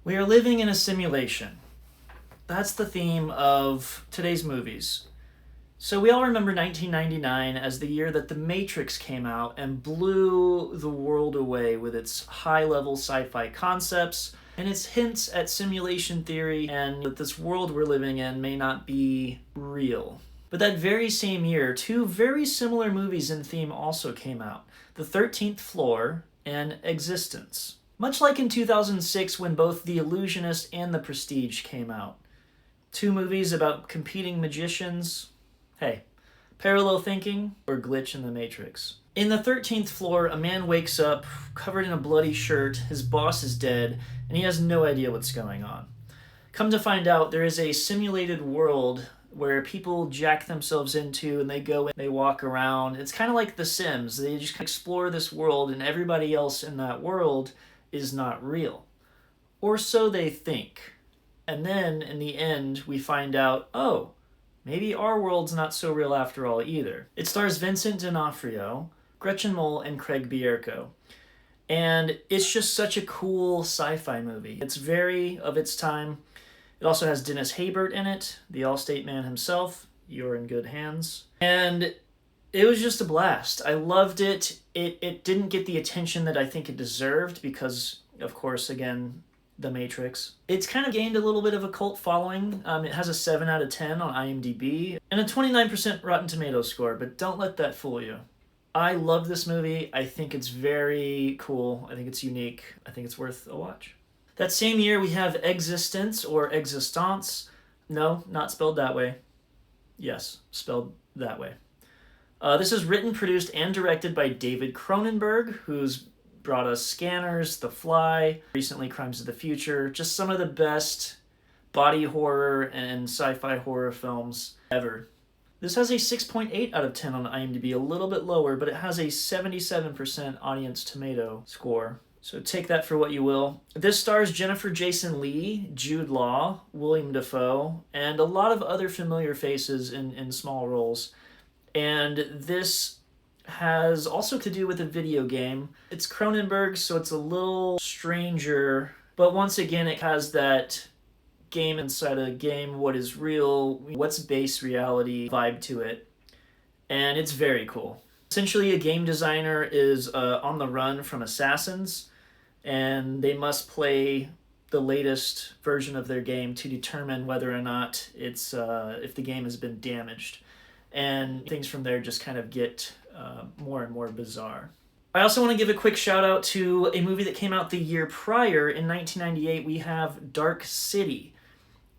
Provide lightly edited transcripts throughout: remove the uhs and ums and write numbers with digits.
We are living in a simulation. That's the theme of today's movies. So we all remember 1999 as the year that The Matrix came out and blew the world away with its high-level sci-fi concepts and its hints at simulation theory and that this world we're living in may not be real. But that very same year, two very similar movies in theme also came out: The 13th Floor and ExistenZ. Much like in 2006 when both The Illusionist and The Prestige came out. Two movies about competing magicians. Hey, parallel thinking or glitch in the Matrix? In The 13th Floor, a man wakes up covered in a bloody shirt, his boss is dead, and he has no idea what's going on. Come to find out, there is a simulated world where people jack themselves into and they go and they walk around. It's kind of like The Sims. They just explore this world and everybody else in that world is not real. Or so they think. And then, in the end, we find out, oh, maybe our world's not so real after all either. It stars Vincent D'Onofrio, Gretchen Mol, and Craig Bierko. And it's just such a cool sci-fi movie. It's very of its time. It also has Dennis Haysbert in it, the Allstate man himself. You're in good hands. And it was just a blast. I loved it. It didn't get the attention that I think it deserved because, of course, again, The Matrix. It's kind of gained a little bit of a cult following. It has a 7 out of 10 on IMDb and a 29% Rotten Tomatoes score, but don't let that fool you. I love this movie. I think it's very cool. I think it's unique. I think it's worth a watch. That same year, we have ExistenZ or ExistenZ. No, not spelled that way. Yes, spelled that way. This is written, produced, and directed by David Cronenberg, who's brought us Scanners, The Fly, recently Crimes of the Future, just some of the best body horror and sci-fi horror films ever. This has a 6.8 out of 10 on IMDb, a little bit lower, but it has a 77% audience tomato score. So take that for what you will. This stars Jennifer Jason Leigh, Jude Law, William Dafoe, and a lot of other familiar faces in small roles. And this has also to do with a video game. It's Cronenberg, so it's a little stranger, but once again, it has that game inside a game, what is real, what's base reality vibe to it, and it's very cool. Essentially, a game designer is on the run from assassins, and they must play the latest version of their game to determine whether or not it's if the game has been damaged. And things from there just kind of get more and more bizarre. I also want to give a quick shout out to a movie that came out the year prior. In 1998, we have Dark City.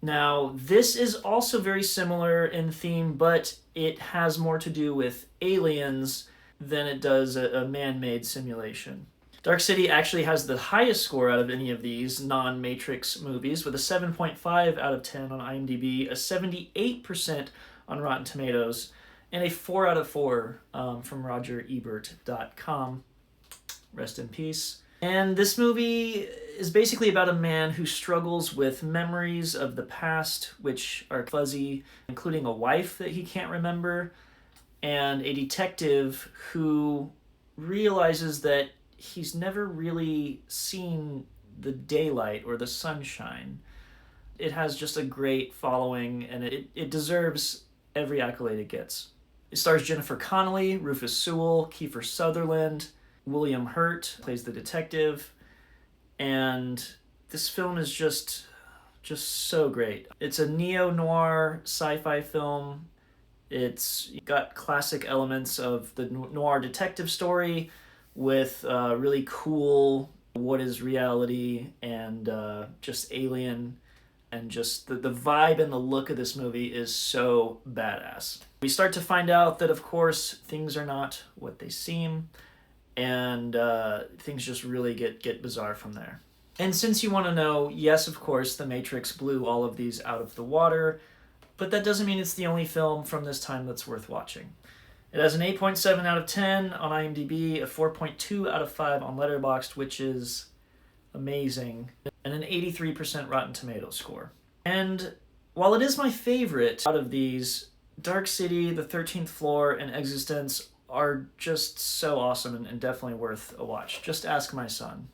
Now, this is also very similar in theme, but it has more to do with aliens than it does a man-made simulation. Dark City actually has the highest score out of any of these non-Matrix movies, with a 7.5 out of 10 on IMDb, a 78% on Rotten Tomatoes, and a 4 out of 4 from RogerEbert.com. Rest in peace. And this movie is basically about a man who struggles with memories of the past, which are fuzzy, including a wife that he can't remember, and a detective who realizes that he's never really seen the daylight or the sunshine. It has just a great following, and it deserves every accolade it gets. It stars Jennifer Connelly, Rufus Sewell, Kiefer Sutherland, William Hurt plays the detective, and this film is just so great. It's a neo-noir sci-fi film. It's got classic elements of the noir detective story with really cool what is reality and just alien, and just the vibe and the look of this movie is so badass. We start to find out that, of course, things are not what they seem, and things just really get bizarre from there. And since you want to know, yes, of course, The Matrix blew all of these out of the water, but that doesn't mean it's the only film from this time that's worth watching. It has an 8.7 out of 10 on IMDb, a 4.2 out of 5 on Letterboxd, which is amazing, and an 83% Rotten Tomatoes score. And while it is my favorite out of these, Dark City, The 13th Floor, and ExistenZ are just so awesome and definitely worth a watch. Just ask my son.